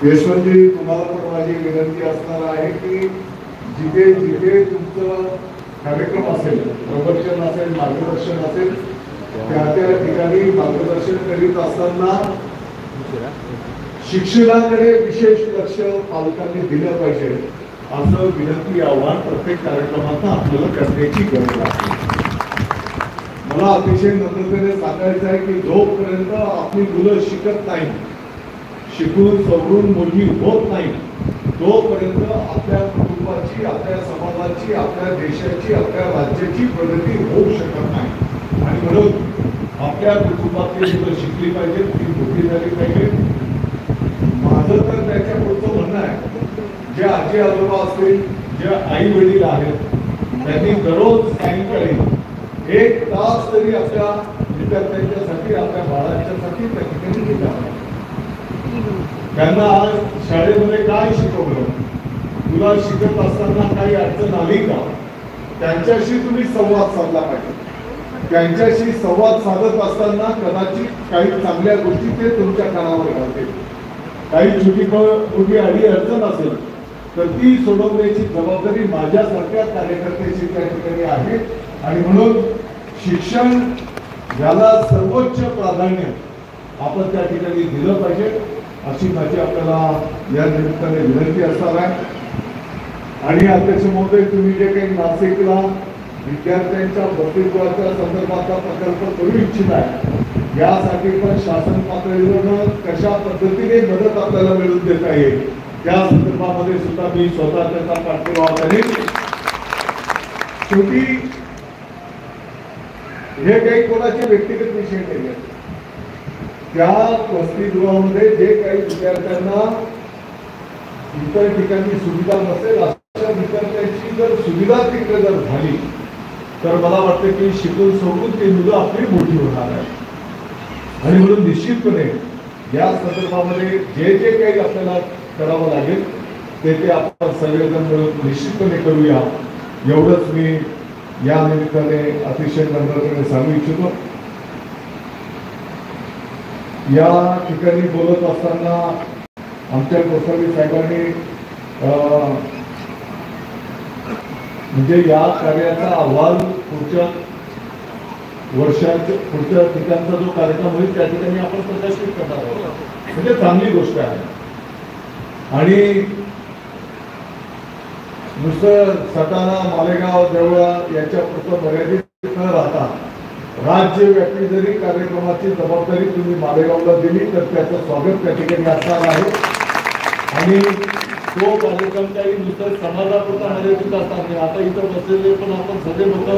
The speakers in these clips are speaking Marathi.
यशवंतजी, तुम्हाला पण माझी विनंती असणार आहे की जिथे जिथे तुमचं कार्यक्रम असेल, प्रवचन असेल, मार्गदर्शन असेल, त्या त्या ठिकाणी मार्गदर्शन करीत असताना शिक्षणाकडे विशेष लक्ष पालकांनी दिलं पाहिजे, असं विनंती आव्हान प्रत्येक कार्यक्रमात आपल्याला करण्याची गरज आहे. मला अतिशय नम्रतेने सांगायचं आहे की जोपर्यंत आपली मुलं शिकत नाही, शिकून सवरून मोठी होत नाही, तोपर्यंत आपल्या कुटुंबाची, आपल्या समाजाची, आपल्या देशाची, आपल्या राज्याची प्रगती होऊ शकत नाही. आणि म्हणून आपल्या कुटुंबातली मुलं शिकली पाहिजे, ती मोठी झाली पाहिजे. माझं तर त्याच्या पुढचं म्हणणं आहे, जे आजी आजोबा असतील, जे आई वडील आहेत, त्यांनी दररोज सायंकाळी 1 तास तरी आपल्या विद्यार्थ्यांच्यासाठी, आपल्या बाळांच्यासाठी त्या ठिकाणी दिला. त्यांना आज शाळेमध्ये काय शिकवलं, तुला शिकत असताना काही अडचण आली का, त्यांच्याशी तुम्ही संवाद साधला पाहिजे. त्यांच्याशी संवाद साधत असताना कदाचित काही चांगल्या गोष्टी ते तुमच्या कानावर घालतील. काही छोटी आडी अडचण असेल तर ती सोडवण्याची जबाबदारी माझ्यासारख्या कार्यकर्त्याची त्या ठिकाणी आहे. आणि म्हणून शिक्षण याला सर्वोच्च प्राधान्य आपण त्या ठिकाणी दिलं पाहिजे, अशी माझी आपल्याला या निमित्ताने विनंती असणार आहे. आणि अध्यक्ष महोदय, तुम्ही जे काही नाशिकला विद्यार्थ्यांच्या वसतिगृहाच्या संदर्भातला प्रकल्प करू इच्छित आहे, यासाठी पण शासन पातळीवर कशा पद्धतीने मदत आपल्याला मिळवून देता येईल, त्या संदर्भामध्ये सुद्धा मी स्वतः त्याचा पाठपुरावा करेन. शेवटी हे काही कोणाचे व्यक्तिगत विषय नाही आहेत. त्या वसतिगृहामध्ये जे काही विद्यार्थ्यांना इतर ठिकाणी सुविधा नसेल, अशा विद्यार्थ्यांची जर सुविधा तिकडे जर झाली तर मला वाटतं की शिकून सवरून ती मुलं आपली मोठी होणार आहे. आणि म्हणून निश्चितपणे या संदर्भामध्ये जे जे काही आपल्याला करावं लागेल ते आपण सगळेजण मिळून निश्चितपणे करूया, एवढंच मी या निमित्ताने अतिशय नम्रतेने सांगू इच्छितो. या ठिकाणी बोलत असताना आमच्या गोसावी साहेबांनी म्हणजे या कार्याचा अहवाल पुढच्या पुढच्या ठिकाणचा जो कार्यक्रम होईल त्या ठिकाणी आपण प्रदर्शित करणार आहोत, म्हणजे चांगली गोष्ट आहे. आणि नुसतं सटाणा, मालेगाव, देवळा याच्या पुरतं मर्यादित न राहता राज्यव्यापी जरी कार्यक्रमाची जबाबदारी तुम्ही मालेगावला दिली तर त्याचं स्वागत त्या ठिकाणी असणार आहे. आणि तो कार्यक्रम काही नुसतं समाजापुरता मर्यादित असणार नाही. आता इथं बसलेले पण आपण सगळे लोक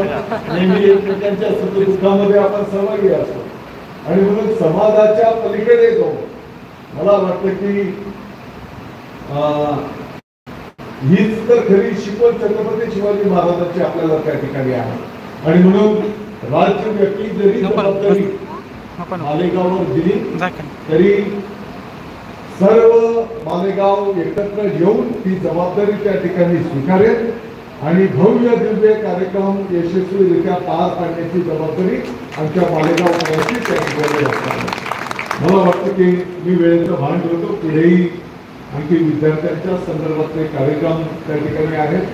नेहमी एकमेकांच्या सुख दुःखामध्ये आपण सहभागी असतो. आणि म्हणून समाजाच्या पलीकडे जाऊ, मला वाटतं की हीच तर खरी शिकवण छत्रपती शिवाजी महाराजांची आपल्याला त्या ठिकाणी आहे. आणि म्हणून राज्यव्यापी जरी जबाबदारी मालेगाववर दिली तरी सर्व मालेगाव एकत्र येऊन ती जबाबदारी त्या ठिकाणी स्वीकारेल आणि भव्य दिव्य कार्यक्रम यशस्वीरित्या पार पाडण्याची जबाबदारी आमच्या मालेगावकरांची त्या ठिकाणी असणार. मला वाटतं की मी वेळेचं भान ठेवतो. पुढेही आणखी विद्यार्थ्यांच्या संदर्भातले कार्यक्रम त्या ठिकाणी आहेत.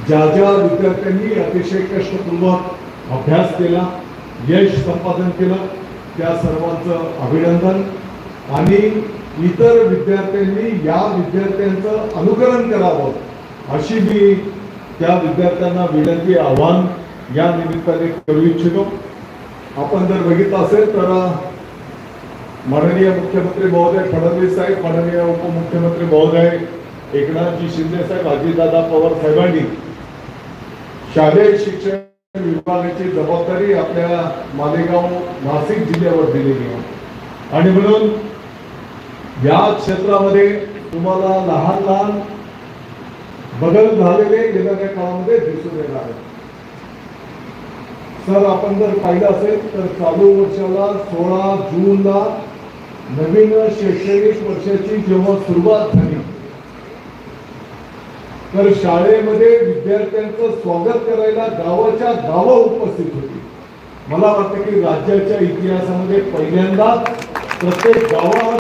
ज्या ज्या विद्यार्थ्यांनी अतिशय कष्टपूर्वक अभ्यास केला, यश संपादन केलं, त्या सर्वांचं अभिनंदन. आणि इतर विद्यार्थ्यांनी या विद्यार्थ्यांचं अनुकरण करावं अशी मी त्या विद्यार्थ्यांना विनंती, आव्हान या निमित्ताने करू इच्छितो. आपण जर बघितलं असेल तर माननीय मुख्यमंत्री महोदय फडणवीस साहेब, माननीय उपमुख्यमंत्री महोदय एकनाथजी शिंदे साहेब, अजितदादा पवार साहेबांनी शालेय शिक्षण विभागाची जबाबदारी आपल्या मालेगाव नाशिक जिल्ह्यावर दिलेली आहे. आणि म्हणून या क्षेत्रामध्ये तुम्हाला लहान लहान बदल झालेले गेल्या काळामध्ये दिसून येणार आहेत. सर, आपण जर पाहिलं असेल तर चालू वर्षाला 16 जूनला नवीन शैक्षणिक वर्षाची जेव्हा सुरुवात झाली तर शाळेमध्ये विद्यार्थ्यांचं स्वागत करायला गावाच्या गावं उपस्थित होती. मला वाटतं की राज्याच्या इतिहासामध्ये पहिल्यांदाच प्रत्येक गावात